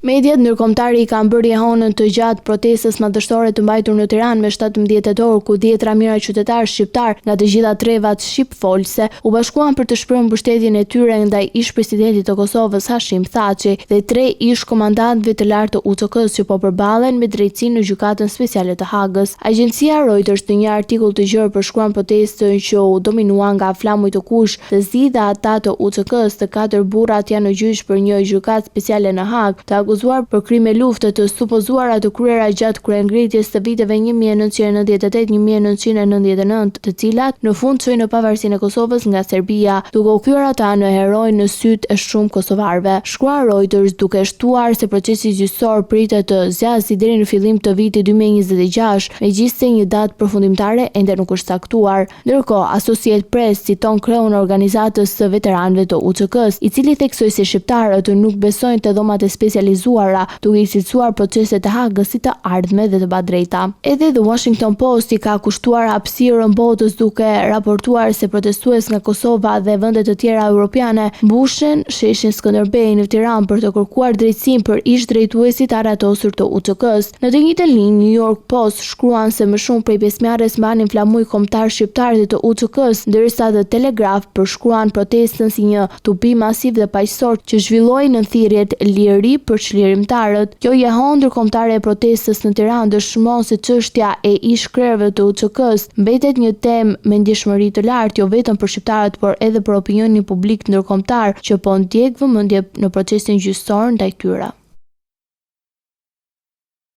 Mediat ndërkombëtare i kanë bërë jehonën të gjatë protestës madhështore të mbajtur në Tiranë me 17 tetor, ku 10 mijëra qytetarë shqiptar nga të gjitha trevat shqipfolse u bashkuan për të shprehur mbështetjen e tyre ndaj ish-presidentit të Kosovës Hashim Thaçi dhe 3 ish-komandantëve të lartë të UÇK-s që po përballen me drejtësinë në gjykatën speciale të Hagës. Agjencia Reuters në një artikull të gjerë përshkruan protestën që u dominua nga flamuj të kuq dhe zgjidha ata të UÇK-s. Të 4 burrat janë në gjyq për një gjykatë speciale në Hagë, të akuzuar për krime lufte të supozuara të kryera gjatë kryengritjes të viteve 1998-1999, të cilat në fund çojnë në pavarësinë e Kosovës nga Serbia, duke u kthyer ata në heroj në sytë e shumë kosovarëve. Shkruan Reuters duke shtuar se procesi gjyqësor pritet të zgjasë deri në fillim të vitit 2026, megjithëse një datë përfundimtare ende nuk është caktuar. Ndërkohë, Associated Press citon kreun e organizatës së veteranëve të UÇK-s, i cili theksoi se shqiptarët nuk besojnë te dhomat e specializuara, duke i cilësuar proceset e Hagës si të ardhme dhe të padrejta. Edhe The Washington Post i ka kushtuar hapësirën botës duke raportuar se protestues nga Kosova dhe vende të tjera europiane mbushin sheshin Skënderbej në Tiranë për të kërkuar drejtësinë për ish-drejtuesit arratosur të UÇK-s. Në të njëjtën linjë, New York Post shkruan se më shumë prej 500 mbanin flamuj kombëtar shqiptar të UÇK-s, ndërsa The Telegraph përshkruan protestën si një tubi masiv dhe paqësor që zhvilloi në thirrjet liri për çlirimtarët. Kjo jehon ndërkombëtare e protestës në Tiranë dëshmon se çështja e ish-krerëve të UÇK-s mbetet një temë me ndjeshmëri të lartë jo vetëm për shqiptarët, por edhe për opinionin publik ndërkombëtar që po ndjek vëmendje në procesin gjyqësor ndaj tyre.